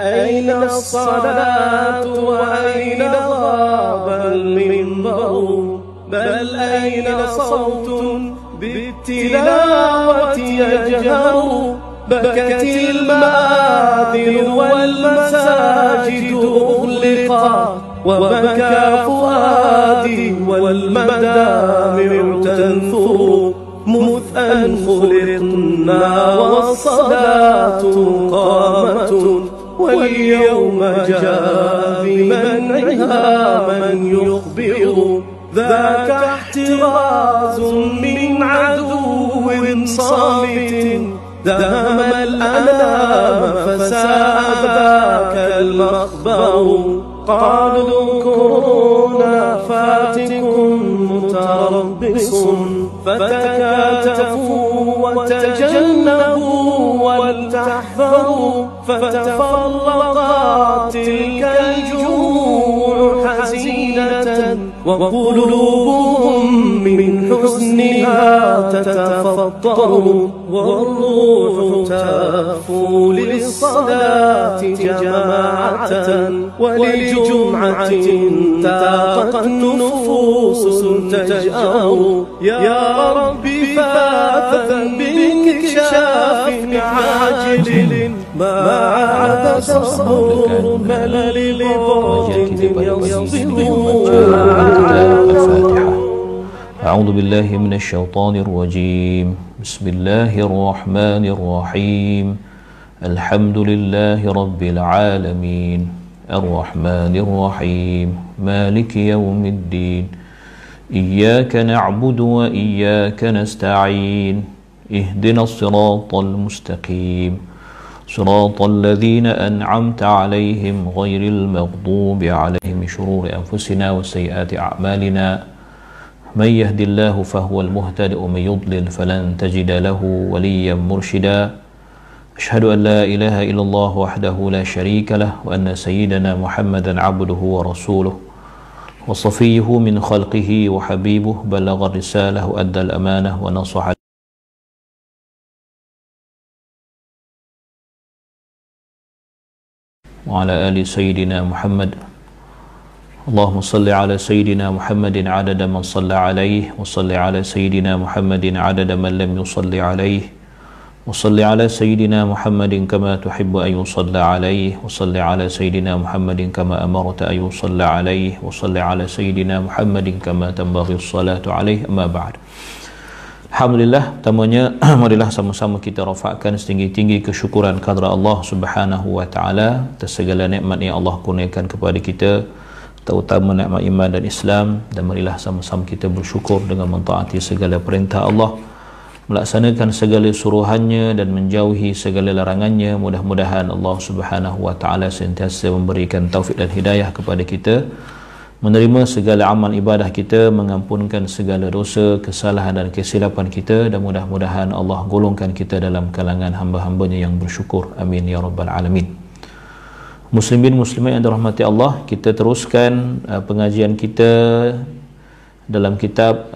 أين الصلاة وأين غاب المنبر بل أين صوت بالتلاوة يجهر بكت المآذن والمساجد أغلقت وبكى فؤادي والمدامع تنثر مذ أن خلقنا والصلاة قامة واليوم جاء بمنعها من يخبر ذاك احتراز من عدو صامت دهم الأنام فساء ذاك المخبر قالوا كورونا فاتكم متربص فتكاتفوا وتجنبوا ولتحذروا فتفرقت تلك الجموع حزينة وقلوبهم من حزنها تتفطر والروح تهفو للصلاة جماعة ولجمعة تاقت نفوس تجأر يا ربي فاثا بانكشاف عاجل ما عاد صبر بل لبعد يصبر. أعوذ بالله من الشيطان الرجيم. بسم الله الرحمن الرحيم. الحمد لله رب العالمين الرحمن الرحيم مالك يوم الدين إياك نعبد وإياك نستعين اهدنا الصراط المستقيم صراط الذين أنعمت عليهم غير المغضوب عليهم شرور أنفسنا وسيئات أعمالنا من يهد الله فهو المهتد ومن يضلل فلن تجد له وليا مرشدا أشهد أن لا إله إلا الله وحده لا شريك له وأن سيدنا محمدا عبده ورسوله وصفيه من خلقه وحبيبه بلغ الرسالة وأدى الأمانة ونصح وعلى آل سيدنا محمد اللهم صل على سيدنا محمد عدد من صلى عليه وصل على سيدنا محمد عدد من لم يصل عليه وصل على سيدنا محمد كما تحب أن يصلى عليه وصل على سيدنا محمد كما أمرت أن يصلى عليه وصل على سيدنا محمد كما تنبغي الصلاة عليه. أما بعد. Alhamdulillah, pertamanya marilah sama-sama kita rafakkan setinggi-tinggi kesyukuran kepada Allah Subhanahu wa taala atas segala nikmat yang Allah kurniakan kepada kita, terutama nikmat iman dan Islam, dan marilah sama-sama kita bersyukur dengan mentaati segala perintah Allah, melaksanakan segala suruhannya dan menjauhi segala larangannya. Mudah-mudahan Allah Subhanahu wa taala sentiasa memberikan taufik dan hidayah kepada kita, menerima segala amal ibadah kita, mengampunkan segala dosa, kesalahan dan kesilapan kita, dan mudah-mudahan Allah golongkan kita dalam kalangan hamba-hambanya yang bersyukur. Amin ya rabbal alamin. Muslimin muslimat yang dirahmati Allah, kita teruskan pengajian kita dalam kitab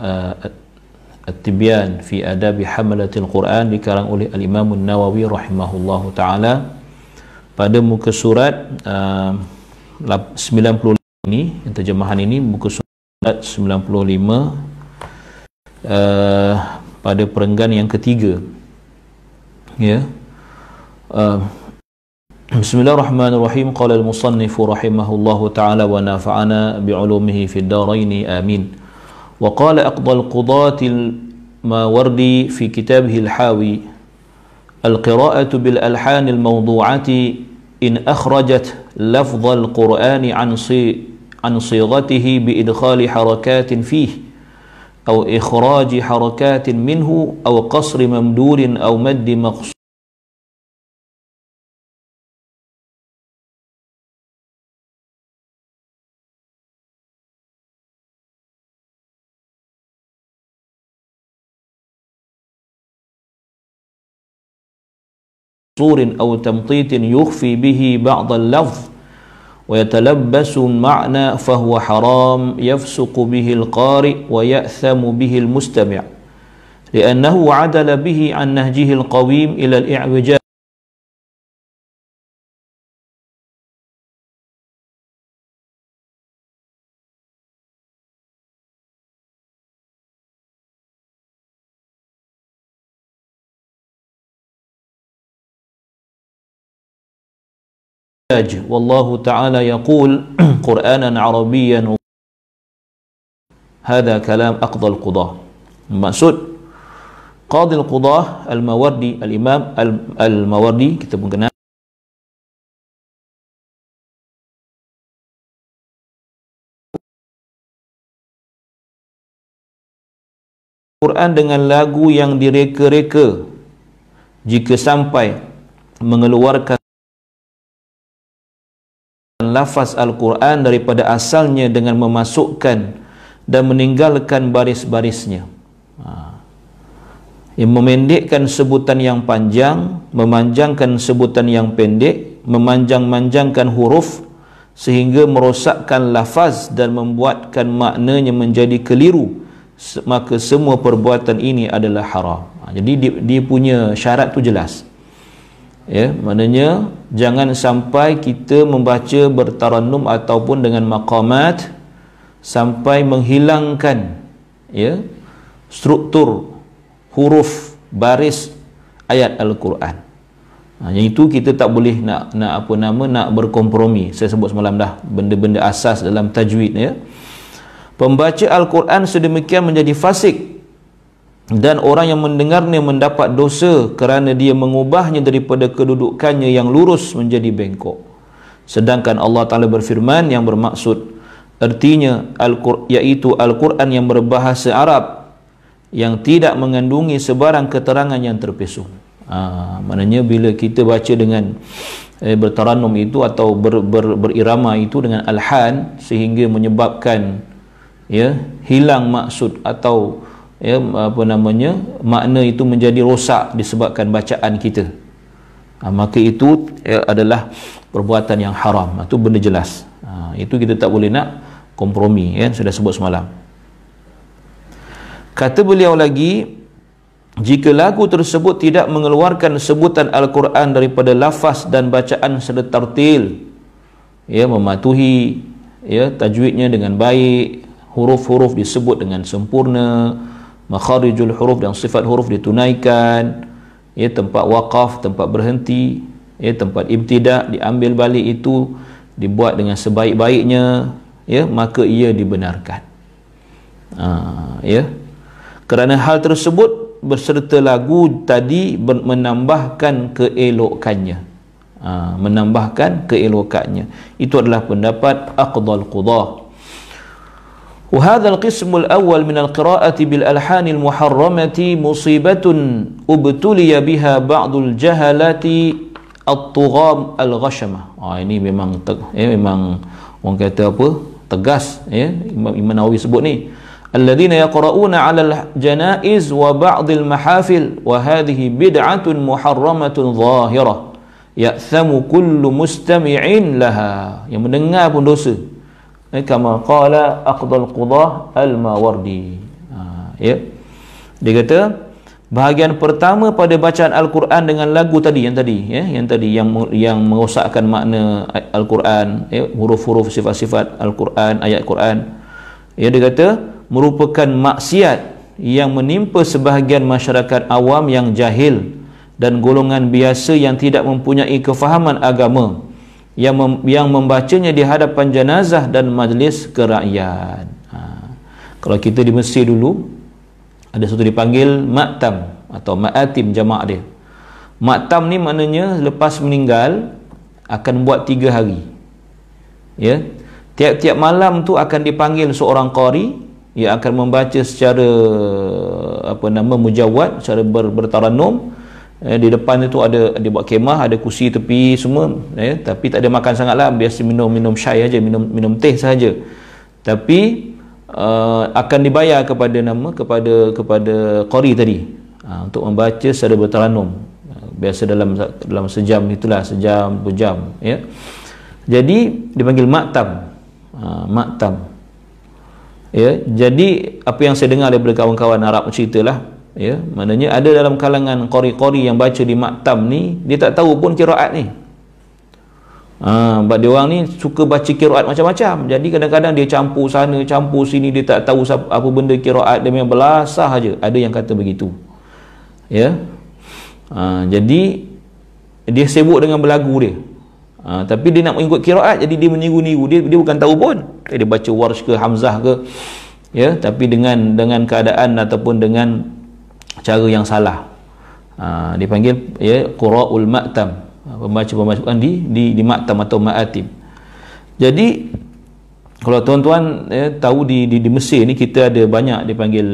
At-Tibyan fi Adabi Hamalatil Quran, dikarang oleh Al-Imam An-Nawawi rahimahullahu taala, pada muka surat 95 ini, yang terjemahan ini muka surat 95 pada perenggan yang ketiga, ya. Bismillahirrahmanirrahim. Qala al-musannif rahimahullahu ta'ala wa nafa'ana bi'ulumihi fid darain amin. Wa qala aqdal qudati al-Mawardi fi kitabih al-Hawi al-qira'atu bil alhan al-mawdu'ati in akhrajat lafdh al-Qur'ani عن صيغته بإدخال حركات فيه أو إخراج حركات منه أو قصر ممدود أو مد مقصور أو تمطيط يخفي به بعض اللفظ ويتلبس المعنى فهو حرام يفسق به القارئ ويأثم به المستمع لأنه عدل به عن نهجه القويم إلى الإعوجاج wallahu ta'ala yaqul Qur'anan Arabiyyan hadha kalam aqdal qudah. Maksud Qadil Qudah Al-Mawardi, Al-Imam Al-Mawardi, kita pun kenal Quran dengan lagu yang direka-reka jika sampai mengeluarkan lafaz Al-Quran daripada asalnya dengan memasukkan dan meninggalkan baris-barisnya, yang memendekkan sebutan yang panjang, memanjangkan sebutan yang pendek, memanjang-manjangkan huruf sehingga merosakkan lafaz dan membuatkan maknanya menjadi keliru, maka semua perbuatan ini adalah haram. Jadi dia punya syarat tu jelas, ya, maknanya jangan sampai kita membaca bertarannum ataupun dengan maqamat sampai menghilangkan, ya, struktur huruf baris ayat Al-Quran. Yang itu kita tak boleh nak berkompromi. Saya sebut semalam dah benda-benda asas dalam tajwid, ya. Pembaca Al-Quran sedemikian menjadi fasik dan orang yang mendengarnya mendapat dosa kerana dia mengubahnya daripada kedudukannya yang lurus menjadi bengkok. Sedangkan Allah Ta'ala berfirman yang bermaksud artinya yaitu Al-Quran yang berbahasa Arab yang tidak mengandungi sebarang keterangan yang terpesong. Maknanya bila kita baca dengan bertarannum itu atau berirama itu dengan alhan sehingga menyebabkan, ya, hilang maksud atau, ya, makna itu menjadi rosak disebabkan bacaan kita, maka itu, ya, adalah perbuatan yang haram. Itu benda jelas. Itu kita tak boleh nak kompromi, ya, sudah sebut semalam. Kata beliau lagi, jika lagu tersebut tidak mengeluarkan sebutan Al-Quran daripada lafaz dan bacaan serta tartil, ya, mematuhi, ya, tajwidnya dengan baik, huruf-huruf disebut dengan sempurna, makharijul huruf dan sifat huruf ditunaikan, ya, tempat waqaf, tempat berhenti, ya, tempat ibtidak diambil balik itu dibuat dengan sebaik-baiknya, ya, maka ia dibenarkan. Ya, kerana hal tersebut berserta lagu tadi menambahkan keelokannya, menambahkan keelokannya. Itu adalah pendapat aqdal qudah. وهذا القسم الأول من القراءة بالألحان المحرمة مصيبة ابتلي بها بعض الجهلة الطغام الغشمة. Ini memang memang orang kata apa, tegas, ya, Imam Nawawi sebut ni, الذين يقرؤون على الجنائز وبعض المحافل وهذه بدعة محرمة ظاهرة يأثم كل مستمع لها. Yang mendengar pun dosa, kama qala aqdal qudah Al-Mawardi. Ya, dia kata bahagian pertama pada bacaan Al-Quran dengan lagu tadi, yang merosakkan makna Al-Quran, ya, huruf-huruf, sifat-sifat Al-Quran, ayat Quran, ya, dia kata merupakan maksiat yang menimpa sebahagian masyarakat awam yang jahil dan golongan biasa yang tidak mempunyai kefahaman agama, yang membacanya di hadapan jenazah dan majlis kerakyat. Kalau kita di Mesir dulu ada satu dipanggil maktam atau ma'atim, jamaah dia. Maktam ni maknanya lepas meninggal akan buat 3 hari, ya. Tiap-tiap malam tu akan dipanggil seorang qari yang akan membaca secara mujawad, secara bertarannum. Di depan itu ada buat kemah, ada kursi tepi semua, tapi tak ada makan sangatlah, biasa minum syai aja, minum teh saja. Tapi akan dibayar kepada qari tadi, untuk membaca secara bertarannum, biasa dalam sejam itulah, sejam berjam, ya. Jadi dipanggil maktam, maktam, ya. Jadi apa yang saya dengar daripada kawan-kawan Arab ceritalah, ya, maknanya ada dalam kalangan qari-qari yang baca di maktam ni, dia tak tahu pun qiraat ni. Sebab dia orang ni suka baca qiraat macam-macam. Jadi kadang-kadang dia campur sana, campur sini, dia tak tahu apa benda qiraat, dia memang belasah aja. Ada yang kata begitu, ya. Jadi dia sibuk dengan berlagu dia. Tapi dia nak mengikut qiraat, jadi dia meniru-niru, dia bukan tahu pun. Dia baca Warsh ke Hamzah ke, ya, tapi dengan keadaan ataupun dengan cara yang salah. Dipanggil, ya, qura'ul ma'tam, pembaca di maktam atau ma'atim. Jadi kalau tuan-tuan, ya, tahu di Mesir ni kita ada banyak dipanggil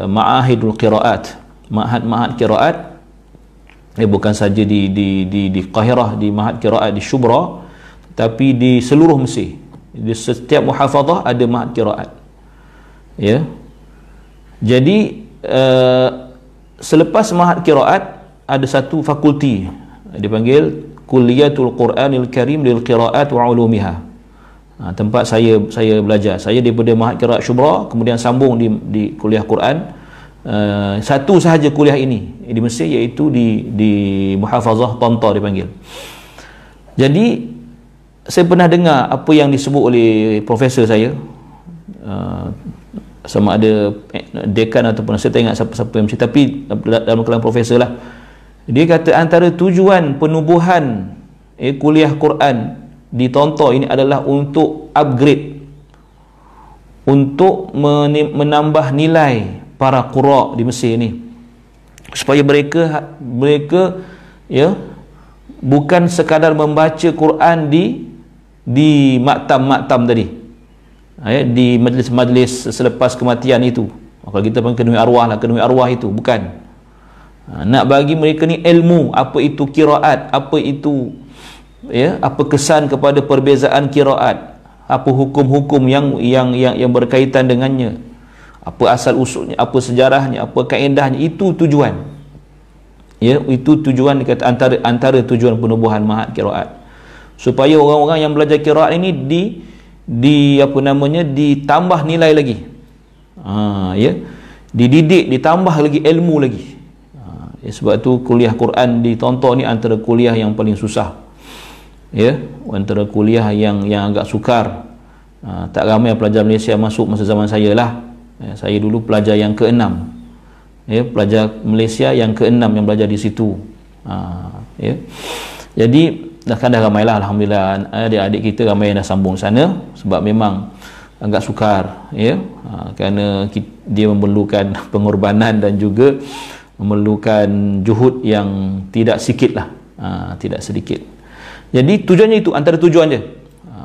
ma'ahidul qiraat, ma'had qiraat. Bukan saja di Qahirah, di ma'had qiraat di Shubra, tapi di seluruh Mesir. Di setiap muhafazah ada ma'had qiraat. Ya. Jadi selepas ma'had qiraat ada satu fakulti dipanggil Kulliyatul Quranil Karim lil Qiraat wa Ulumiha. Tempat saya belajar. Saya daripada Ma'had Qiraat Shubra, kemudian sambung di kuliah Quran. Satu sahaja kuliah ini di Mesir, iaitu di Muhafazah Tanta dipanggil. Jadi saya pernah dengar apa yang disebut oleh profesor saya, sama ada dekan ataupun saya tak ingat siapa yang mesti, tapi dalam kalangan profesor lah. Dia kata antara tujuan penubuhan kuliah Quran di Tonto ini adalah untuk upgrade, untuk menambah nilai para qura di Mesir ni, supaya mereka ya, bukan sekadar membaca Quran di maktam tadi, ya, di majlis-majlis selepas kematian itu. Kalau kita panggil kenui arwah itu, bukan. Nak bagi mereka ni ilmu, apa itu qiraat, apa itu, ya, apa kesan kepada perbezaan qiraat, apa hukum-hukum yang berkaitan dengannya, apa asal usulnya, apa sejarahnya, apa kaedahnya. Itu tujuan, ya, itu tujuan, dikata antara tujuan penubuhan ma'had qiraat, supaya orang-orang yang belajar qiraat ini ditambah nilai lagi, ya, dididik, ditambah lagi ilmu lagi. Sebab tu kuliah Quran di Tonto ni antara kuliah yang paling susah, ya, antara kuliah yang agak sukar. Tak ramai pelajar Malaysia masuk masa zaman saya lah. Saya dulu pelajar yang ke-6, ya, pelajar Malaysia yang ke-6 yang belajar di situ. Ya. Jadi dah ramai lah, alhamdulillah, adik-adik kita ramai yang dah sambung sana, sebab memang agak sukar, ya, kerana dia memerlukan pengorbanan dan juga memerlukan juhud yang tidak sikit lah, tidak sedikit. Jadi tujuannya itu, antara tujuan dia,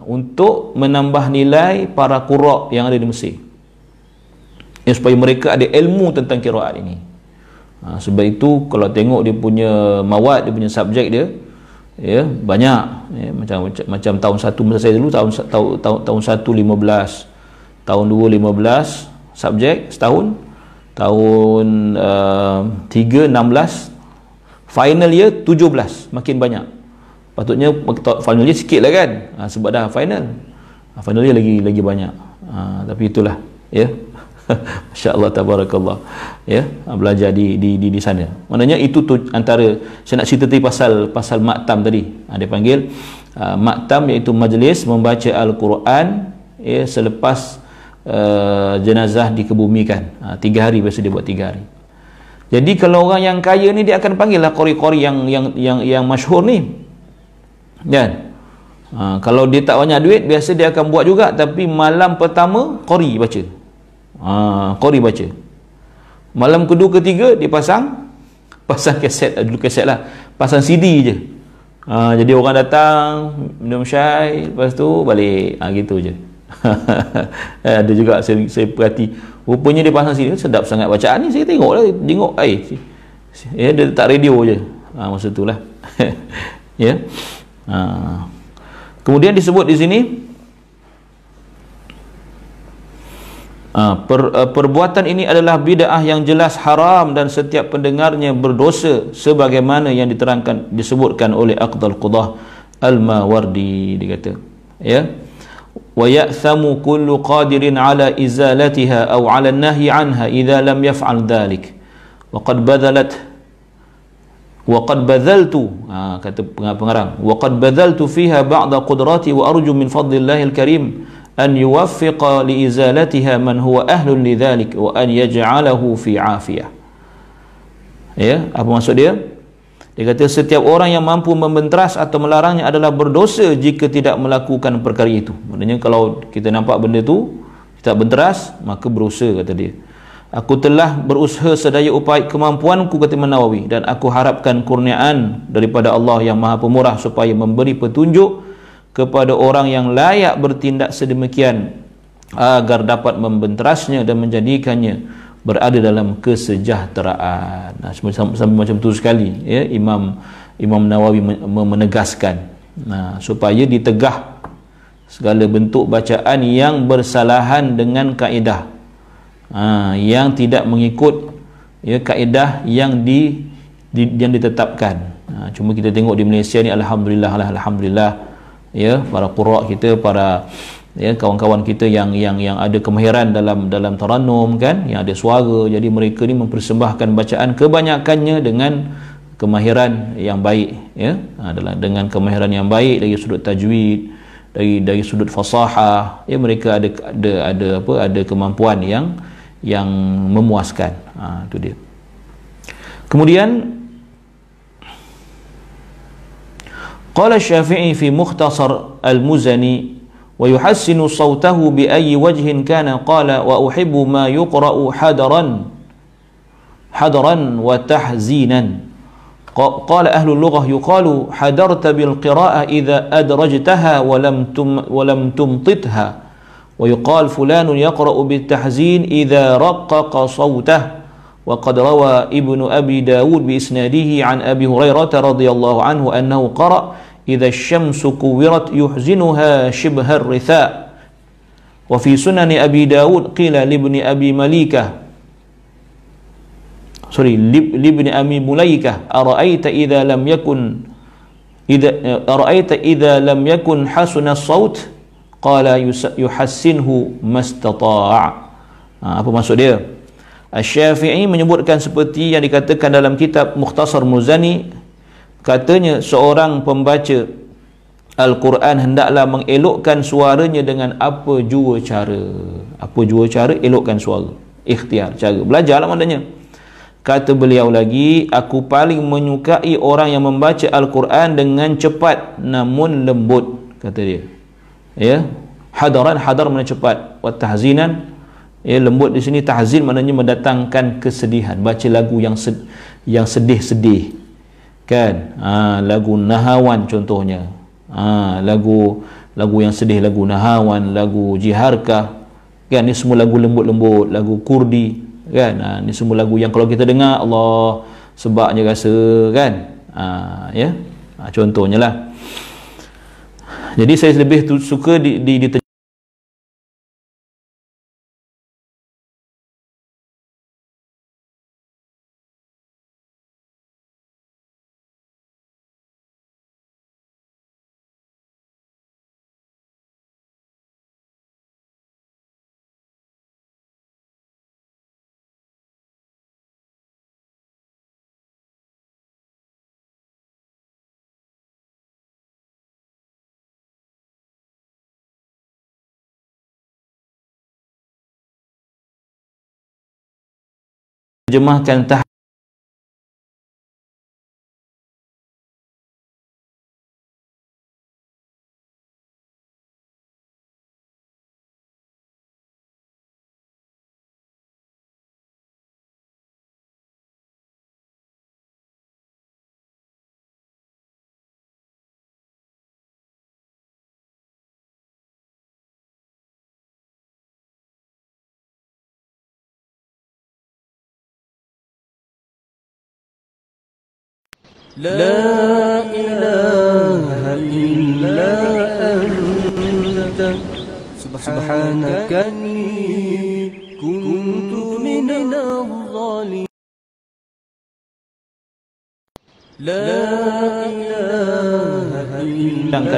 untuk menambah nilai para qura yang ada di Mesir, ya, supaya mereka ada ilmu tentang qiraat ini. Sebab itu kalau tengok dia punya mawad, dia punya subjek dia, ya, banyak, ya, macam tahun 1 masa saya dulu, tahun 1 15, tahun 2 15 subjek setahun, tahun 3 16, final year 17, makin banyak. Patutnya final year sikit lah kan, sebab dah final year lagi banyak. Tapi itulah, ya. Masya Allah, tabarakallah, ya, belajar di sana. Maknanya itu antara saya nak cerita tadi pasal maktam tadi. Dia panggil maktam, iaitu majlis membaca Al-Quran, ya, selepas jenazah dikebumikan. 3 hari biasa dia buat 3 hari. Jadi kalau orang yang kaya ni, dia akan panggil lah qori-qori yang masyhur ni, kan? Kalau dia tak banyak duit, biasa dia akan buat juga, tapi malam pertama qori baca. Qori baca. Malam kedua ketiga dia pasang kaset, dulu kaset lah, pasang CD je. Jadi orang datang minum syai, lepas tu balik, gitu je. Ada juga saya perhati, rupanya dia pasang CD, sedap sangat bacaan ni. Saya tengok ya, dia letak radio je masa tu lah. Ya. Kemudian disebut di sini, perbuatan ini adalah bid'ah yang jelas haram dan setiap pendengarnya berdosa, sebagaimana yang disebutkan oleh Aqdal Qudah Al-Mawardi. Dikata, ya, wa ya'thamu kullu qadirin ala izalatiha aw ala an-nahyi anha idza lam yaf'al dhalik wa qad badhaltu, kata pengarang, wa qad badhaltu fiha ba'da qudrati wa arju min fadlillahi al-karim an yuwaffiqa li izalatiha man huwa ahlun lidzalik wa an yaj'alahu fi afiyah. Ya, apa maksud dia? Dia kata setiap orang yang mampu membenteras atau melarangnya adalah berdosa jika tidak melakukan perkara itu. Maknanya kalau kita nampak benda tu, kita benteras, maka berdosa, kata dia. Aku telah berusaha sedaya upaya kemampuanku, kata Imam Nawawi, dan aku harapkan kurniaan daripada Allah yang Maha Pemurah supaya memberi petunjuk kepada orang yang layak bertindak sedemikian agar dapat membenterasnya dan menjadikannya berada dalam kesejahteraan. Nah, sampai macam tu sekali, ya, Imam Nawawi menegaskan, supaya ditegah segala bentuk bacaan yang bersalahan dengan kaedah, yang tidak mengikut, ya, kaedah yang ditetapkan. Cuma kita tengok di Malaysia ni, alhamdulillah, ya, para qurra kita, para, ya, kawan-kawan kita yang ada kemahiran dalam tarannum, kan, yang ada suara, jadi mereka ni mempersembahkan bacaan kebanyakannya dengan kemahiran yang baik, ya, dengan kemahiran yang baik dari sudut tajwid, dari sudut fasahah, ya, mereka ada kemampuan yang memuaskan. Itu dia. Kemudian qala Syafi'i fi Mukhtasar Al-Muzani ويحسن صوته بأي وجه كان قال وأحب ما يقرأ حدرا وتحزينا. قال أهل اللغة يقال حدرت بالقراءة إذا أدرجتها ولم تمطتها، ويقال فلان يقرأ بالتحزين إذا رقق صوته. وقد روى ابن أبي داود بإسناده عن أبي هريرة رضي الله عنه أنه قرأ إذا الشمس كورت يحزنها شبه الرثاء. وفي سنن أبي داود قيل لابن أبي مليكة أرأيت إذا لم يكن حسن الصوت قال يحسنه ما استطاع. Apa maksud dia? Asy-Syafi'i menyebutkan seperti yang dikatakan dalam kitab Mukhtasar Muzani. Katanya seorang pembaca Al-Quran hendaklah mengelokkan suaranya dengan apa jua cara. Apa jua cara? Elokkan suara. Ikhtiar, cara. Belajarlah maknanya. Kata beliau lagi, aku paling menyukai orang yang membaca Al-Quran dengan cepat namun lembut, kata dia. Ya, hadar maknanya cepat. Wa tahzinan, ya, lembut di sini tahzin maknanya mendatangkan kesedihan. Baca lagu yang sedih-sedih. Kan, lagu Nahawan contohnya, lagu yang sedih, lagu Nahawan, lagu Jiharkah, kan, ni semua lagu lembut-lembut, lagu Kurdi, kan, ni semua lagu yang kalau kita dengar Allah sebabnya rasa, kan, ya, contohnya lah. Jadi saya lebih suka di terjemahkan لا إله إلا أنت سبحانك إني كنت من الظالمين. لا إله إلا أنت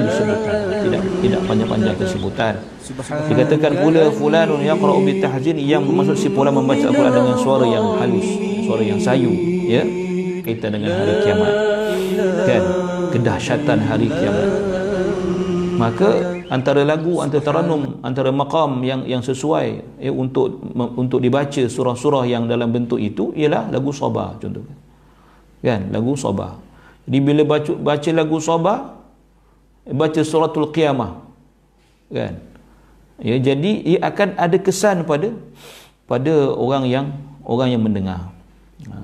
tidak panjang-panjang kesebutan. Dikatakan pula fulanun yaqra'u bitahzin, yang bermaksud si fulan membaca Al-Quran dengan suara yang halus, suara yang sayu, ya, kaitan dengan hari kiamat, kan, kedahsyatan hari kiamat. Maka antara lagu, antara taranum, antara maqam yang sesuai, ya, untuk dibaca surah-surah yang dalam bentuk itu ialah lagu sabah contohnya, kan, lagu sabah. Jadi bila baca lagu Sabah, baca suratul Qiyamah, kan? Ya, jadi ia akan ada kesan pada orang yang mendengar.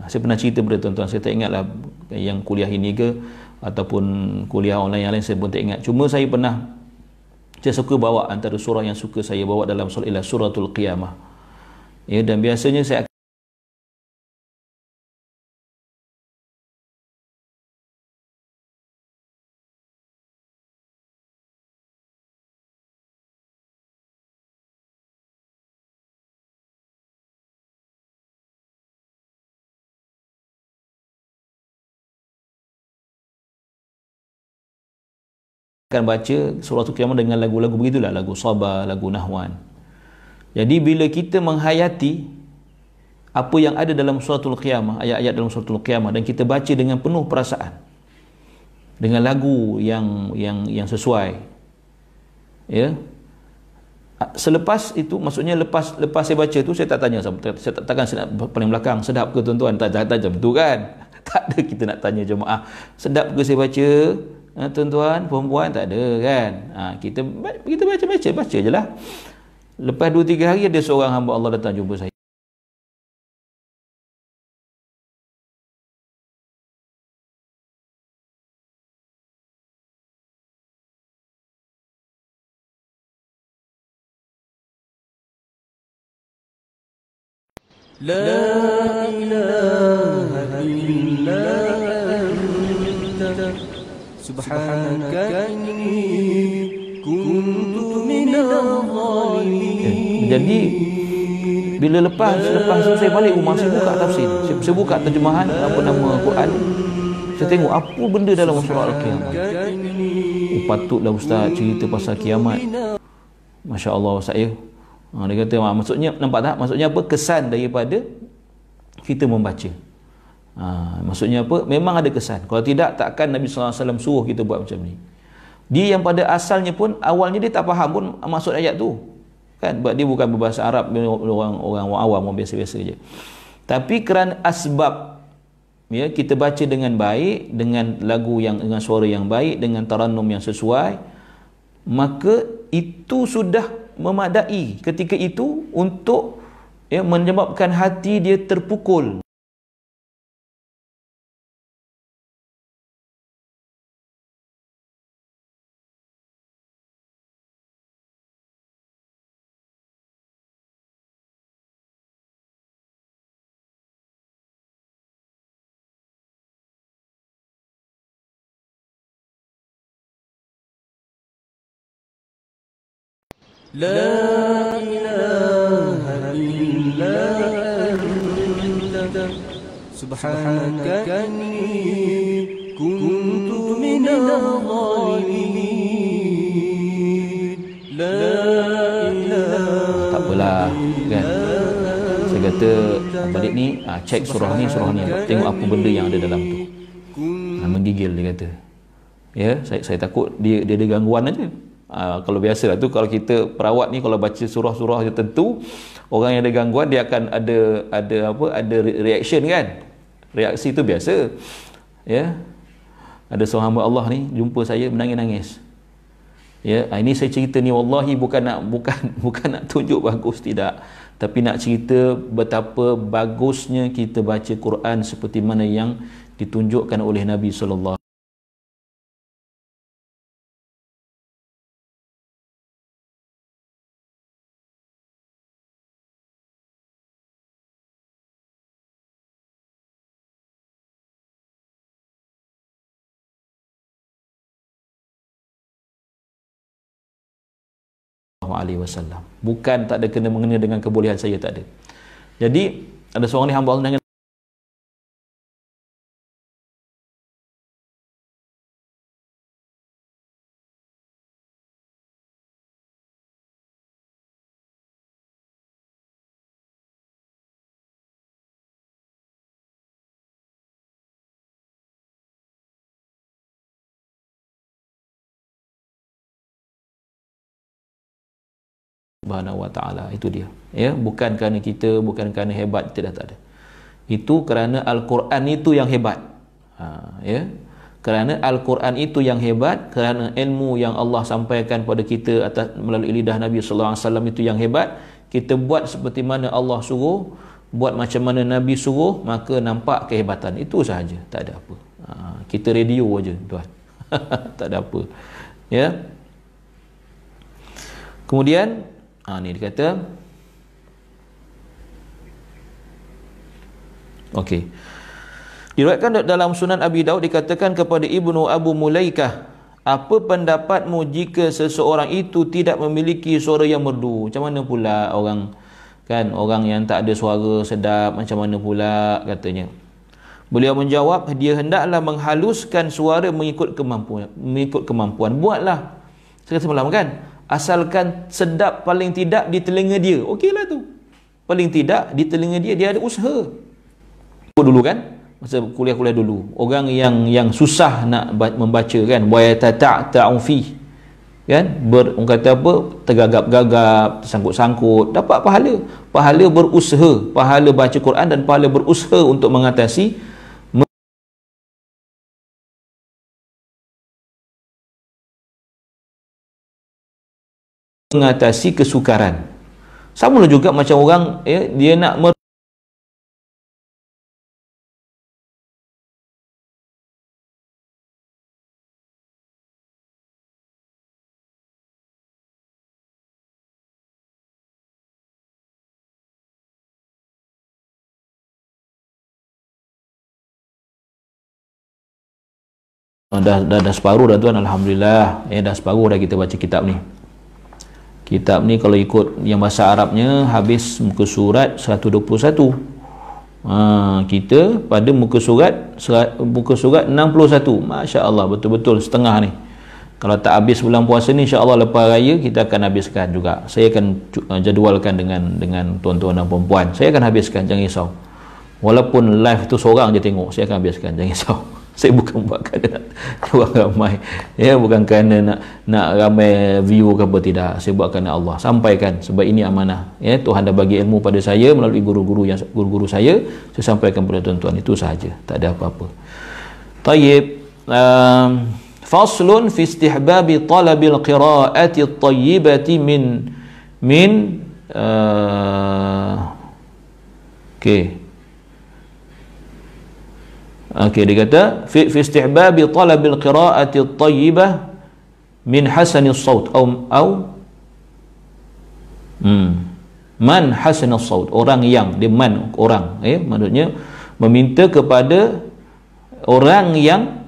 Saya pernah cerita pada tuan-tuan, saya tak ingatlah yang kuliah ini ke ataupun kuliah online yang lain, saya pun tak ingat. Cuma saya suka bawa antara surah yang suka saya bawa dalam solat ialah suratul Qiyamah. Ya, dan biasanya saya akan baca suratul Qiyamah dengan lagu-lagu begitulah, lagu Sabah, lagu Nahwan. Jadi bila kita menghayati apa yang ada dalam suratul Qiyamah, ayat-ayat dalam suratul Qiyamah, dan kita baca dengan penuh perasaan, dengan lagu yang sesuai, ya, selepas itu, maksudnya lepas saya baca tu, saya tak tanya, saya takkan saya nak paling belakang, sedap ke tuan-tuan, tak macam tu kan. Tak ada kita nak tanya jemaah, sedap ke saya baca, tuan-tuan, perempuan, tak ada kan. Kita baca je lah. Lepas 2-3 hari ada seorang hamba Allah datang jumpa saya. La ilaha illa anta subhanaka inni kuntu minadh dhalimin. Jadi bila lepas tu saya balik rumah, saya buka tafsir, saya buka terjemahan apa nama Quran, saya tengok apa benda dalam surah Al-Qiyamah. Patutlah ustaz cerita pasal kiamat. Masya Allah ustaz ya. Dia kata, maksudnya, nampak tak? Maksudnya apa? Kesan daripada kita membaca. Maksudnya apa? Memang ada kesan. Kalau tidak, takkan Nabi SAW suruh kita buat macam ni. Dia yang pada asalnya pun, awalnya dia tak faham pun maksud ayat tu, kan? Sebab dia bukan berbahasa Arab, orang awam, orang biasa-biasa je. Tapi kerana asbab, ya, kita baca dengan baik, dengan lagu dengan suara yang baik, dengan tarannum yang sesuai, maka itu sudah memadai ketika itu untuk, ya, menyebabkan hati dia terpukul. La ilaha illa anta subhanaka inni kuntu minadh dhalimin. La ilaha. Tak apalah, kan? Saya kata balik ni, cek surah ni, tengok apa benda yang ada dalam tu. Menggigil, dia kata. Ya, saya takut dia ada gangguan aja. Kalau biasalah tu, kalau kita perawat ni, kalau baca surah-surah tertentu, orang yang ada gangguan dia akan ada reaction, kan? Reaksi tu biasa. Ya. Ada seorang hamba Allah ni jumpa saya menangis-nangis. Ya, ini saya cerita ni wallahi bukan nak tunjuk bagus, tidak, tapi nak cerita betapa bagusnya kita baca Quran seperti mana yang ditunjukkan oleh Nabi sallallahu alaihi wasallam. Bukan tak ada kena-mengena dengan kebolehan saya, tak ada. Jadi ada seorang ni hamba Allah dengan Subhanahu wa ta'ala. Itu dia, ya, bukan kerana kita, bukan kerana hebat, tidak, tak ada. Itu kerana Al-Quran itu yang hebat. Ya, Kerana Al-Quran itu yang hebat, kerana ilmu yang Allah sampaikan pada kita atas melalui lidah Nabi sallallahu alaihi wasallam itu yang hebat. Kita buat seperti mana Allah suruh, buat macam mana Nabi suruh, maka nampak kehebatan. Itu sahaja, tak ada apa. Kita radio aja, tuan. Tak ada apa. Ya. Kemudian ni dia kata, okey. Diriwayatkan dalam Sunan Abi Daud dikatakan kepada Ibnu Abu Mulaikah, apa pendapatmu jika seseorang itu tidak memiliki suara yang merdu? Macam mana pula orang yang tak ada suara sedap, macam mana pula katanya? Beliau menjawab, dia hendaklah menghaluskan suara mengikut kemampuan. Buatlah. Saya kata semalam kan, asalkan sedap paling tidak di telinga dia. Okeylah tu. Paling tidak di telinga dia ada usaha. Dulu kan? Masa kuliah-kuliah dulu, orang yang susah nak membaca kan, wa yatata'u fi kan, orang kata apa, tergagap-gagap, tersangkut-sangkut, dapat pahala berusaha, pahala baca Quran dan pahala berusaha untuk mengatasi kesukaran. Sama juga macam orang dia nak dah separuh dah tuan, alhamdulillah. Dah separuh dah kita baca kitab ni. Kitab ni kalau ikut yang bahasa Arabnya habis muka surat 121. Kita pada muka surat 61. Masya-Allah, betul-betul setengah ni. Kalau tak habis bulan puasa ni, insya-Allah lepas raya kita akan habiskan juga. Saya akan jadualkan dengan tuan-tuan dan puan-puan. Saya akan habiskan, jangan risau. Walaupun live tu seorang je tengok, saya akan habiskan, jangan risau. Saya bukan buat kerana nak ramai, bukan kerana nak ramai view ke apa, tidak. Saya buat kerana Allah, sampaikan sebab ini amanah. Tuhan dah bagi ilmu pada saya melalui guru-guru saya sampaikan kepada tuan-tuan, itu sahaja, tak ada apa-apa. Tayyib. Faslun fi istihbabi talabil qiraati at-tayyibati min Okey, dia kata fi istihbabi talabil qiraati at-tayyibah min hasani as-saut au man hasani as-saut, orang yang dia orang maksudnya meminta kepada orang yang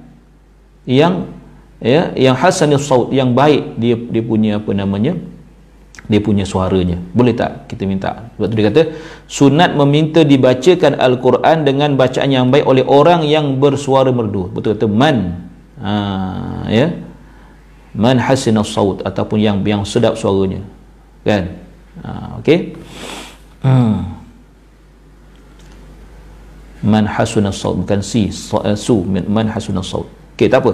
hasani as-saut, yang baik dia punya dia punya suaranya. Boleh tak kita minta? Sebab tu dia kata sunat meminta dibacakan Al-Quran dengan bacaan yang baik oleh orang yang bersuara merdu. Betul kata man man hasina saut, ataupun yang sedap suaranya kan. Okey. Man hasuna saut, bukan man hasuna saut. Okey, tak apa.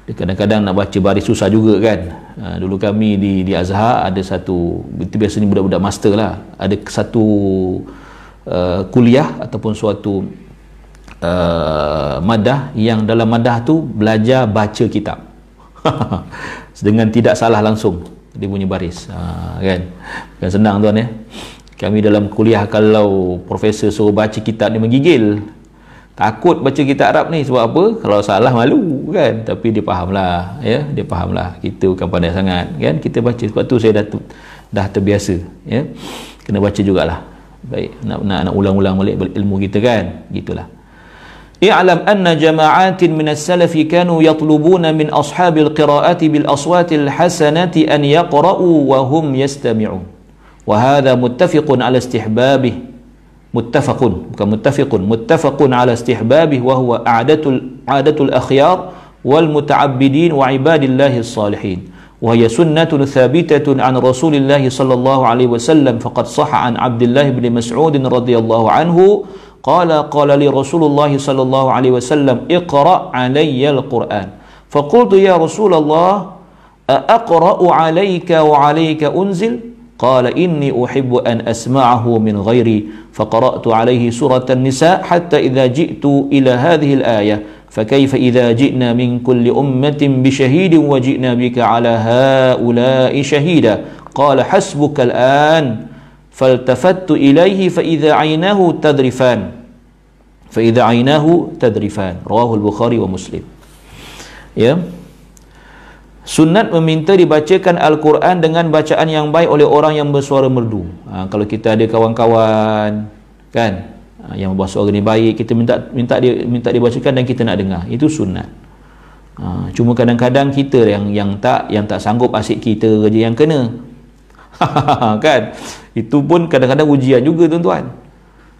Kadang-kadang nak baca baris susah juga kan. Dulu kami di Azhar ada satu, itu biasanya budak-budak master lah, ada satu kuliah ataupun suatu madah yang dalam madah tu belajar baca kitab dengan tidak salah langsung dia punya baris, kan. Bukan senang tuan Kami dalam kuliah kalau profesor suruh baca kitab ni menggigil. Takut baca kitab Arab ni, sebab apa? Kalau salah malu kan. Tapi dia fahamlah, dia fahamlah. Kita bukan pandai sangat kan. Kita baca, sebab tu saya dah terbiasa, kena baca jugalah. Baik, nak ulang-ulang balik ilmu kita kan. Gitulah. I'lam anna jama'atin min as-salafi kanu yatlubuna min ashabil qira'ati bil aswatil hasanati an yaqra'u wa hum yastami'un. Wa hadha muttafiqun ala istihbabih. متفق على استحبابه وهو عادة الأخيار والمتعبدين وعباد الله الصالحين, وهي سنة ثابتة عن رسول الله صلى الله عليه وسلم. فقد صح عن عبد الله بن مسعود رضي الله عنه قال لي رسول الله صلى الله عليه وسلم اقرأ علي القرآن. فقلت يا رسول الله أقرأ عليك وعليك أنزل؟ قال إني أحب أن أسمعه من غيري. فقرأت عليه سورة النساء حتى إذا جئت إلى هذه الآية فكيف إذا جئنا من كل أمة بشهيد وجئنا بك على هؤلاء شهيدا قال حسبك الآن فالتفت إليه فإذا عيناه تذرفان رواه البخاري ومسلم. Ya, sunat meminta dibacakan Al-Quran dengan bacaan yang baik oleh orang yang bersuara merdu. Kalau kita ada kawan-kawan kan yang bersuara ni baik, kita minta dibacakan dan kita nak dengar, itu sunat. Cuma kadang-kadang kita yang tak sanggup, asyik kita je yang kena. Kan, itu pun kadang-kadang ujian juga tuan-tuan.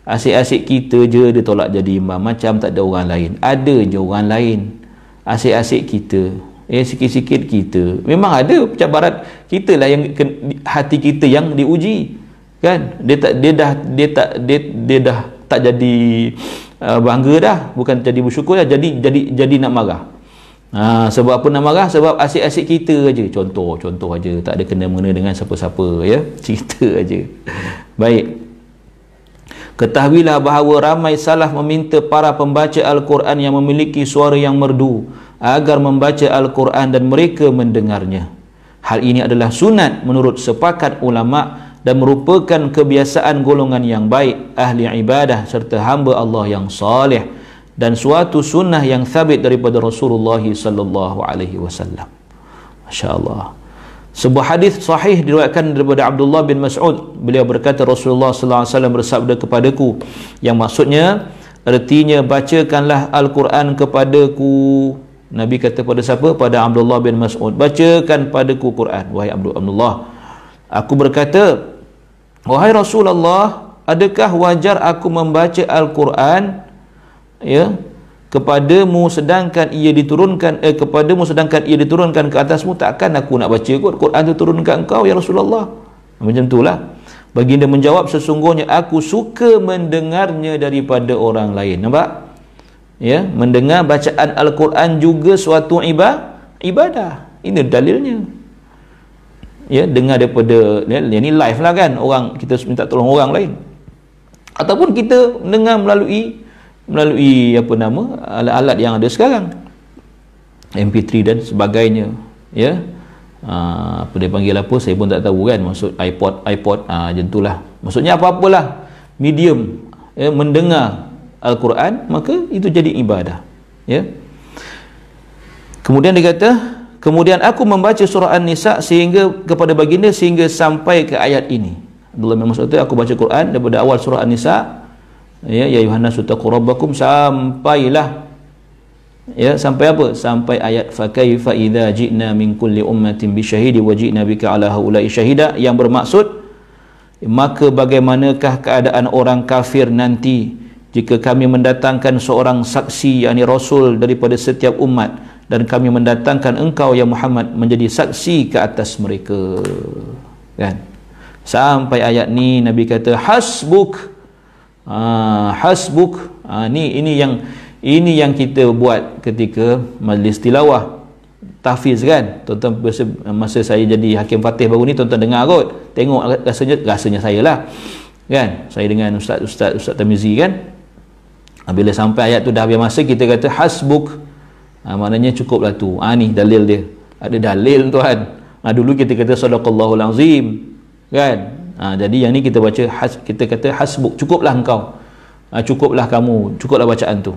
Asyik-asyik kita je dia tolak jadi imam, macam tak ada orang lain. Ada je orang lain. Asyik-asyik kita, sikit-sikit kita. Memang ada cabaran, kita lah yang hati kita yang diuji. Kan, dia dah tak jadi bangga dah, bukan jadi bersyukur dah, jadi nak marah. Sebab apa nak marah? Sebab asyik-asyik kita aja. Contoh aja, tak ada kena-mengena dengan siapa-siapa, ya, cerita aja. Baik, ketahuilah bahawa ramai salaf meminta para pembaca Al-Quran yang memiliki suara yang merdu agar membaca Al-Quran dan mereka mendengarnya. Hal ini adalah sunat menurut sepakat ulama' dan merupakan kebiasaan golongan yang baik, ahli ibadah serta hamba Allah yang salih, dan suatu sunnah yang thabit daripada Rasulullah sallallahu alaihi wasallam. Masya-Allah. Sebuah hadis sahih diriwayatkan daripada Abdullah bin Mas'ud. Beliau berkata Rasulullah sallallahu alaihi wasallam bersabda kepadaku, yang maksudnya artinya bacakanlah Al-Quran kepadaku. Nabi kata pada siapa? Pada Abdullah bin Mas'ud, bacakan padaku Quran wahai Abdullah. Aku berkata, wahai Rasulullah, adakah wajar aku membaca Al-Quran, ya, kepadamu sedangkan ia diturunkan ke atasmu? Takkan aku nak baca Quran itu turun ke engkau, ya Rasulullah. Macam itulah. Baginda menjawab, sesungguhnya aku suka mendengarnya daripada orang lain. Nampak? Ya, mendengar bacaan Al-Quran juga suatu ibadah. Ini dalilnya. Ya, dengar daripada ni live lah kan, orang kita minta tolong orang lain, ataupun kita dengar melalui apa nama alat-alat yang ada sekarang, MP3 dan sebagainya, ya. Apa dia panggil apa, saya pun tak tahu kan, maksud iPod macam itulah. Maksudnya apa-apalah medium, ya, mendengar Al-Quran, maka itu jadi ibadah, ya. Kemudian dia kata, kemudian aku membaca surah An-Nisa sehingga kepada baginda sehingga sampai ke ayat ini. Abdullah bin Mas'ud, aku baca Quran daripada awal surah An-Nisa, ya ayuhan nasu taqu rabbakum, sampailah, ya, sampai apa? Sampai ayat fa kaifa idza ji'na min kulli ummatin bi syahidi wa ji'na bika ala haula'i syahida, yang bermaksud, maka bagaimanakah keadaan orang kafir nanti jika kami mendatangkan seorang saksi, yakni rasul daripada setiap umat, dan kami mendatangkan engkau ya Muhammad menjadi saksi ke atas mereka. Kan? Sampai ayat ni Nabi kata hasbuk. Hasbuk. Ini yang kita buat ketika majlis tilawah tahfiz kan. Tuan-tuan, masa saya jadi hakim fatih baru ni, tuan-tuan dengar kot. Tengok rasanya saya lah. Kan? Saya dengan Ustaz Tamizi kan. Bila sampai ayat tu dah habis masa, kita kata hasbuk. Maknanya cukuplah tu. Ni dalil dia. Ada dalil tuan. Dulu kita kata sadaqallahul azim kan. Jadi yang ni kita baca kita kata hasbuk, cukuplah engkau, cukuplah kamu, cukuplah bacaan tu,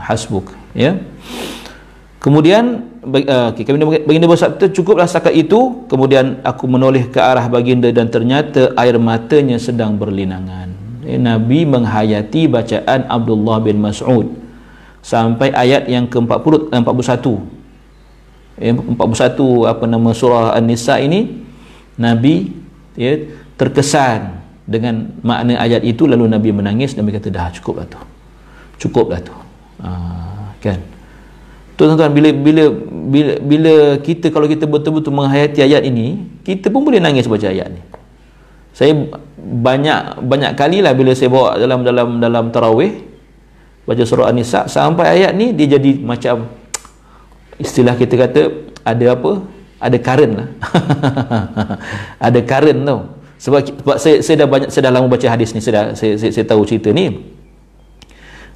hasbuk, ya. Kemudian baginda bersabda, cukuplah setakat itu. Kemudian aku menoleh ke arah baginda dan ternyata air matanya sedang berlinangan. Nabi menghayati bacaan Abdullah bin Mas'ud sampai ayat yang ke-41. 41 apa nama surah An-Nisa ini, Nabi, ya, terkesan dengan makna ayat itu, lalu Nabi menangis. Nabi kata dah cukuplah tu. Kan, tuan-tuan, bila kita, kalau kita betul-betul menghayati ayat ini, kita pun boleh nangis baca ayat ni. Saya banyak kali lah bila saya bawa dalam tarawih baca surah An-Nisa sampai ayat ni, dia jadi macam, istilah kita kata, ada current lah. Ada current tau. Sebab saya dah lama baca hadis ni, saya tahu cerita ni.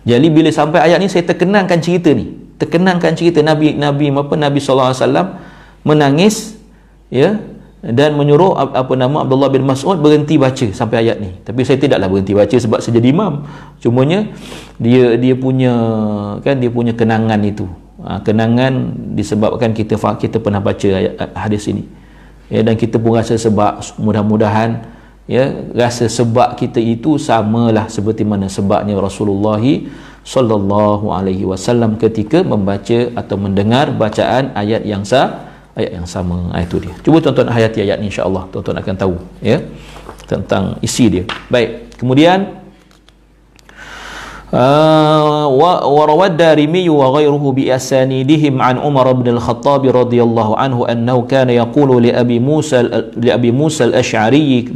Jadi bila sampai ayat ni saya terkenangkan cerita ni. Terkenangkan cerita Nabi sallallahu alaihi wasallam menangis, ya, dan menyuruh Abdullah bin Mas'ud berhenti baca sampai ayat ni. Tapi saya tidaklah berhenti baca sebab saya jadi imam. Cumanya dia punya kenangan itu. Kenangan disebabkan kita pernah baca hadis ini. Ya, dan kita pun rasa sebab, mudah-mudahan ya, rasa sebab kita itu samalah seperti mana sebabnya Rasulullah sallallahu alaihi wasallam ketika membaca atau mendengar bacaan ayat yang sama. Itu dia. Cuba tuan-tuan hayati ayat ni, insya-Allah tuan-tuan akan tahu ya tentang isi dia. Baik, kemudian وروى الدارمي وغيره بأسانيدهم عن عمر بن الخطاب رضي الله عنه أنه كان يقول لأبي موسى الأشعري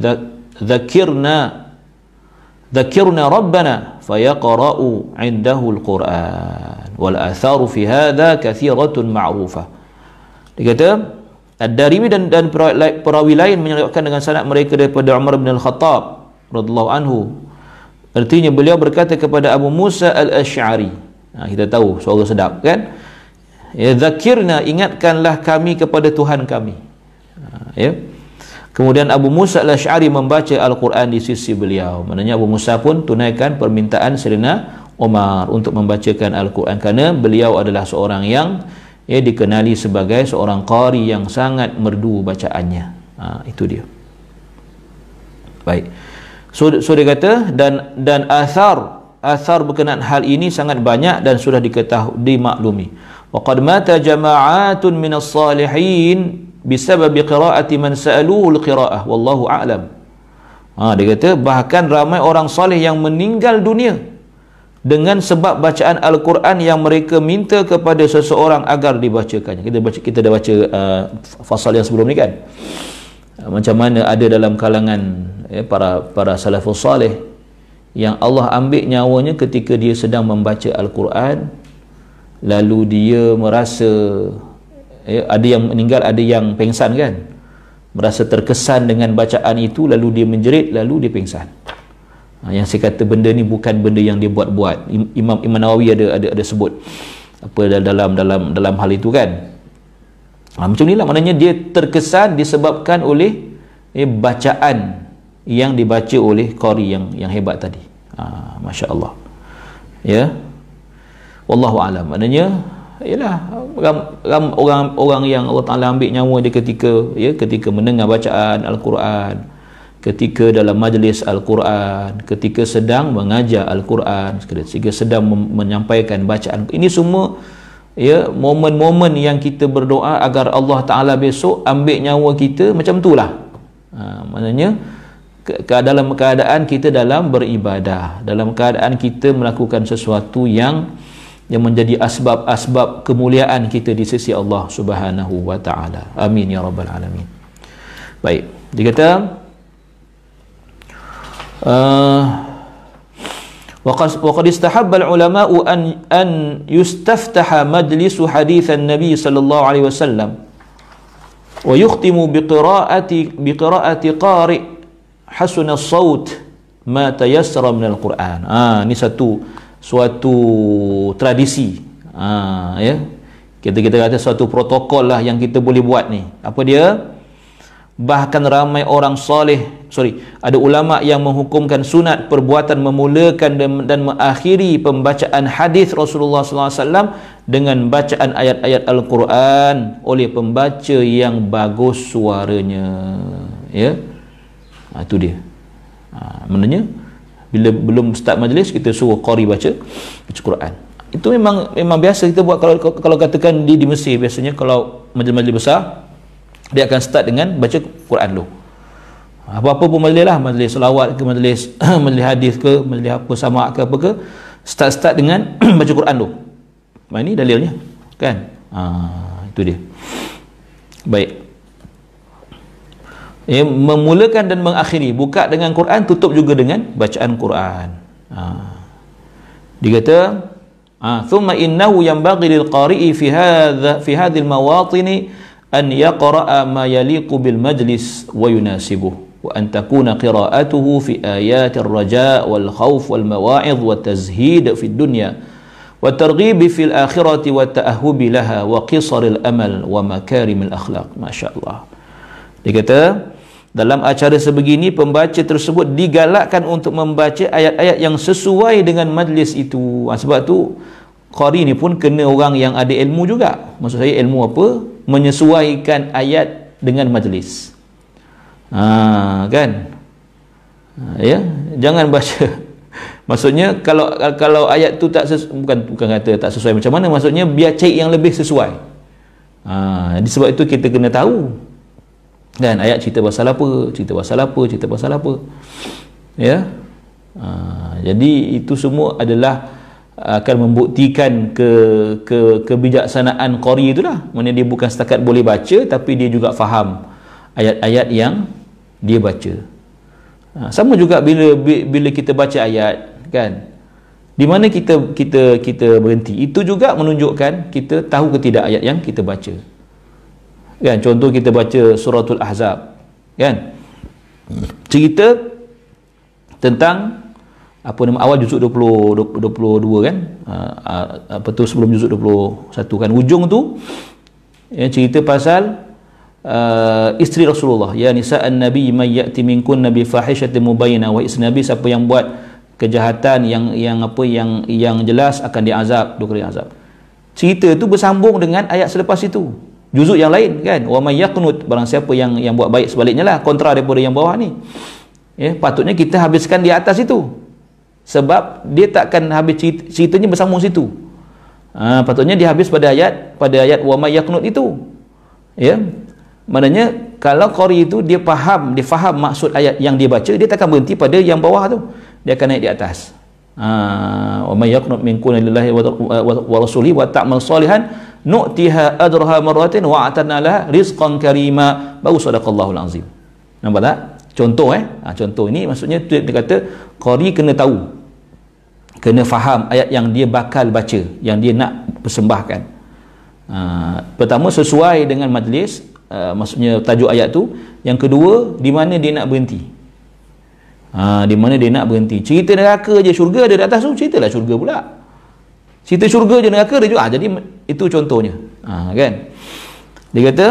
ذكرنا ربنا فيقرأ عنده القرآن والآثار في هذا كثيرة معروفة. Dia kata Ad-Darimi dan perawi lain menyeriwayatkan dengan sanad mereka daripada Umar bin Al-Khattab radhiyallahu anhu. Artinya beliau berkata kepada Abu Musa al-Ash'ari, kita tahu suara sedap kan, ya, zakirna, ingatkanlah kami kepada Tuhan kami, ya. Kemudian Abu Musa al-Ash'ari membaca Al-Quran di sisi beliau. Maknanya Abu Musa pun tunaikan permintaan Sayyidina Umar untuk membacakan Al-Quran kerana beliau adalah seorang yang dikenali sebagai seorang qari yang sangat merdu bacaannya. Itu dia. Baik. So dia kata dan athar berkenaan hal ini sangat banyak dan sudah dimaklumi. Wa qad mata jama'atun minas salihin bisabab qira'ati man sa'aluhu al-qira'ah wallahu a'lam. Dia kata bahkan ramai orang soleh yang meninggal dunia dengan sebab bacaan Al-Quran yang mereka minta kepada seseorang agar dibacakannya. Kita dah baca fasal yang sebelum ni kan, macam mana ada dalam kalangan para salafus salih yang Allah ambil nyawanya ketika dia sedang membaca Al-Quran, lalu dia merasa ada yang meninggal, ada yang pengsan kan, merasa terkesan dengan bacaan itu, lalu dia menjerit, lalu dia pengsan. Yang saya kata benda ni bukan benda yang dia buat-buat. Imam Nawawi ada sebut apa dalam hal itu kan. Macam inilah maknanya dia terkesan disebabkan oleh bacaan yang dibaca oleh qari yang hebat tadi. Masya-Allah. Ya. Wallahu alam. Maknanya ialah orang yang Allah Taala ambil nyawa dia ketika mendengar bacaan Al-Quran, ketika dalam majlis Al-Quran, ketika sedang mengajar Al-Quran, ketika sedang menyampaikan bacaan. Ini semua momen-momen yang kita berdoa agar Allah Ta'ala besok ambil nyawa kita macam itulah. Maknanya dalam keadaan kita dalam beribadah, dalam keadaan kita melakukan sesuatu yang menjadi asbab kemuliaan kita di sisi Allah Subhanahu wa Ta'ala. Amin ya rabbal alamin. Baik, dia kata وقد استحب العلماء أن يستفتح مجلس حديث النبي صلى الله عليه وسلم ويختم بقراءة قارئ حسن الصوت ما تيسر من القرآن. Ini suatu tradisi, ya. Kita kata suatu protokol lah yang kita boleh buat ni. Apa dia? Bahkan ramai orang ada ulama yang menghukumkan sunat perbuatan memulakan dan mengakhiri pembacaan hadis Rasulullah SAW dengan bacaan ayat-ayat Al-Quran oleh pembaca yang bagus suaranya, ya. Itu dia. Maknanya bila belum start majlis kita suruh qari baca Quran. Itu memang biasa kita buat kalau katakan di Mesir biasanya kalau majlis-majlis besar dia akan start dengan baca Quran dulu. Apa-apa pun majlis lah, majlis selawat ke, majlis hadis ke, majlis apa sama ke apa ke, start dengan baca Quran dulu. Ini dalilnya kan. Itu dia. Baik. Memulakan dan mengakhiri, buka dengan Quran, tutup juga dengan bacaan Quran. Dia kata thumma innahu yanbaghi lil qari'i fi hadhihi al mawatini an yaqra'a ma yaliqu bil majlis wa yunasibuh. wa an takuna qira'atuhu fi ayatir raja' wal khauf wal mawa'idh wa tazhid fi dunya wa targhib fil akhirati wa ta'ahhubi laha wa qisaril amal wa makarimil akhlaq. Masya-Allah. Dia kata dalam acara sebegini pembaca tersebut digalakkan untuk membaca ayat-ayat yang sesuai dengan majlis itu. Sebab tu qari ni pun kena orang yang ada ilmu juga. Maksud saya ilmu apa? Menyesuaikan ayat dengan majlis. Kan? Ya, jangan baca. Maksudnya kalau ayat tu tak bukan kata tak sesuai macam mana, maksudnya biar cari yang lebih sesuai. Jadi sebab itu kita kena tahu. Dan ayat cerita pasal apa, cerita pasal apa, cerita pasal apa. Ya. Jadi itu semua adalah akan membuktikan kebijaksanaan qari itulah. Maksudnya dia bukan setakat boleh baca, tapi dia juga faham ayat-ayat yang dia baca. Sama juga bila kita baca ayat, kan? Di mana kita berhenti, itu juga menunjukkan kita tahu ke tidak ayat yang kita baca. Kan, contoh kita baca suratul Ahzab, kan, cerita tentang apa nama awal juzuk 22 kan, apa tu sebelum juzuk 21 kan, ujung tu yang cerita pasal isteri Rasulullah, ya nisa'an nabi may ya'ti minkun nabi fahishatin mubayyinah, wa isnabi siapa yang buat kejahatan yang jelas akan diazab, 2 kali azab. Cerita tu bersambung dengan ayat selepas itu, juzuk yang lain kan, wa may yaqnut, barang siapa yang buat baik, sebaliknya lah, kontra daripada yang bawah ni. Ya, patutnya kita habiskan di atas itu, sebab dia takkan habis ceritanya bersambung situ. Patutnya dia habis pada ayat wa may yaqnut itu. Ya, maknanya kalau qari itu dia faham maksud ayat yang dia baca, dia takkan berhenti pada yang bawah tu, dia akan naik di atas. Wa may yaqnut minkum lillahi wa rasulihi wa ta'mal salihan nu'tiha adraha marratin wa atanna laha rizqan karima. Baru sadaqallahul azim. Nampak tak? Contoh contoh ini maksudnya dia kata qari kena tahu, kena faham ayat yang dia bakal baca, yang dia nak persembahkan. Pertama sesuai dengan majlis, maksudnya tajuk ayat tu. Yang kedua, di mana dia nak berhenti. Di mana dia nak berhenti. Cerita neraka je, syurga ada di atas tu, ceritalah syurga pula. Cerita syurga je, neraka dia juga. Jadi itu contohnya. Kan? Dia kata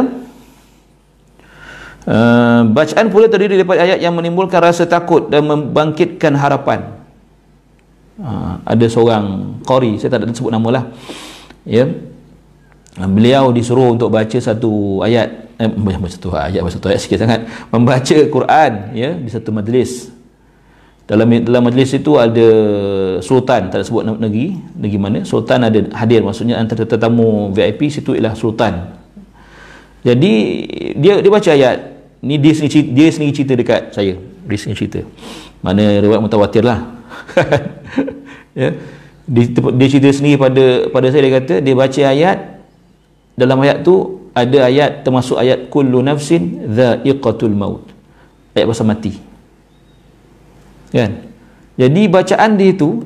bacaan pula terdiri daripada ayat yang menimbulkan rasa takut dan membangkitkan harapan. Ada seorang qari, saya tak ada sebut nama lah, ya, beliau disuruh untuk baca satu ayat, satu ayat sikit sangat, membaca Quran, ya, di satu majlis. Dalam majlis itu ada sultan, tak ada sebut negeri mana, sultan ada hadir, maksudnya antara tetamu VIP situ ialah sultan. Jadi dia baca ayat ni, dia sendiri cerita dekat saya, dia sendiri cerita, mana riwayat mutawatir lah. Ya, dia cerita sendiri pada saya. Dia kata dia baca ayat, dalam ayat tu ada ayat termasuk ayat kullu nafsin dha'iqatul maut, ayat pasal mati, kan. Jadi bacaan dia tu,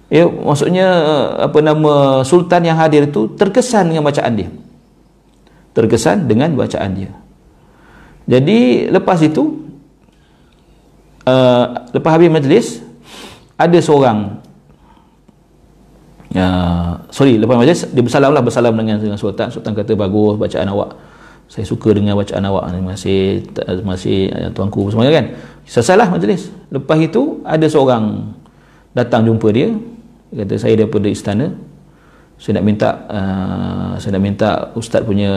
ya, maksudnya apa nama sultan yang hadir tu terkesan dengan bacaan dia, terkesan dengan bacaan dia. Jadi lepas itu, lepas habis majlis, ada seorang lepas majlis dia bersalam dengan sultan. Sultan kata, bagus bacaan awak, saya suka dengan bacaan awak, masih tuanku semuanya, kan. Selesailah majlis. Lepas itu ada seorang datang jumpa dia. Dia kata, saya daripada istana, saya nak minta ustaz punya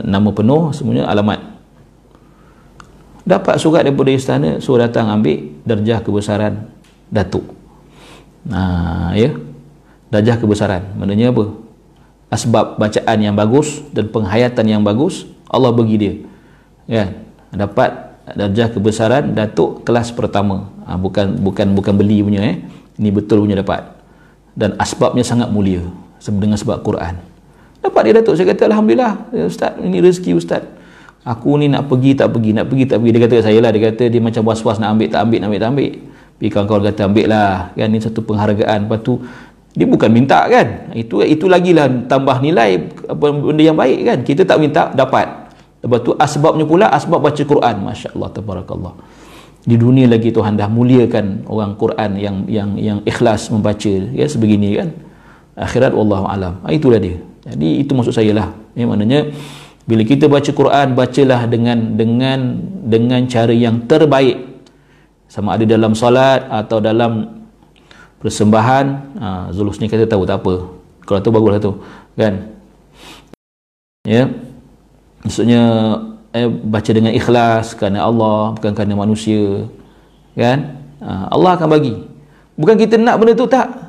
nama penuh, semuanya, alamat. Dapat surat daripada istana, suruh datang ambil darjah kebesaran datuk. Ya, darjah kebesaran maknanya apa? Asbab bacaan yang bagus dan penghayatan yang bagus Allah bagi dia, kan. Dapat darjah kebesaran datuk kelas pertama. Bukan beli punya, ini betul punya dapat, dan asbabnya sangat mulia dengan sebab Quran. Dapat dia datuk. Saya kata, alhamdulillah ustaz, ini rezeki ustaz. Aku ni nak pergi tak pergi. Dia kata saya lah, dia kata dia macam was-was nak ambil tak ambil. Tapi kawan-kawan kata ambil lah, kan, ini satu penghargaan. Lepas tu dia bukan minta, kan, itu lagi lah tambah nilai, apa benda yang baik, kan. Kita tak minta, dapat Lepas tu asbabnya pula asbab baca Quran. Masya-Allah, tabarakallah. Di dunia lagi Tuhan dah muliakan orang Quran yang ikhlas membaca, ya, sebegini kan. Akhirat wallahu alam. Itulah dia. Jadi itu maksud saya lah. Ya, maknanya bila kita baca Quran, bacalah dengan cara yang terbaik. Sama ada dalam solat atau dalam persembahan. Zulus ni kata tahu tak apa. Kalau tu baguslah tu, kan? Ya. Maksudnya baca dengan ikhlas kerana Allah, bukan kerana manusia, kan? Allah akan bagi. Bukan kita nak benda tu, tak.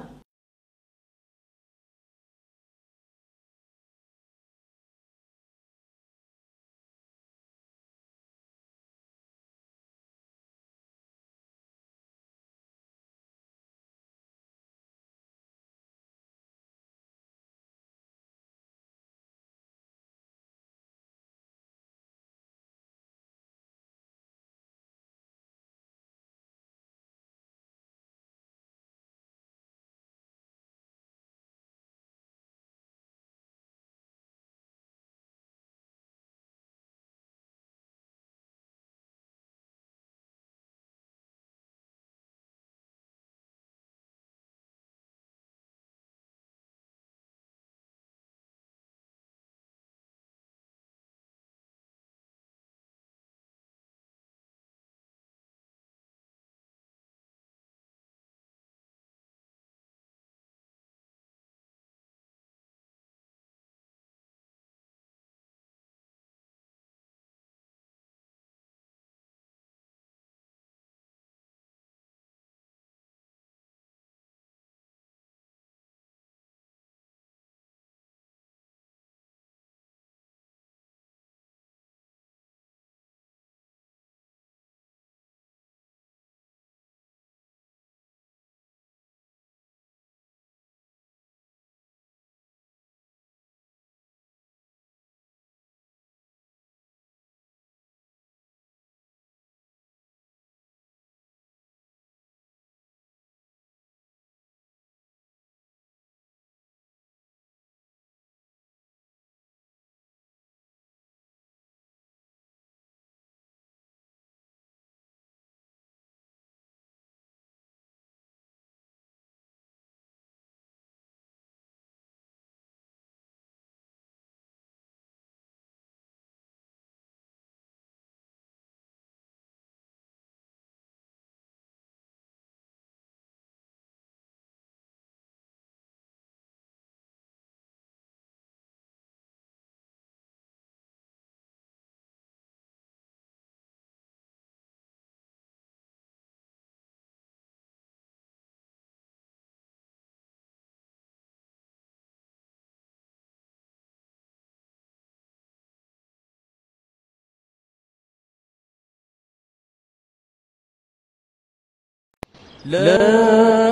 لا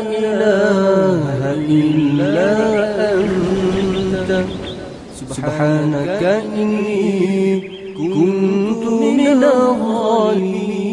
إله إلا أنت سبحانك إني كنت من الظالمين.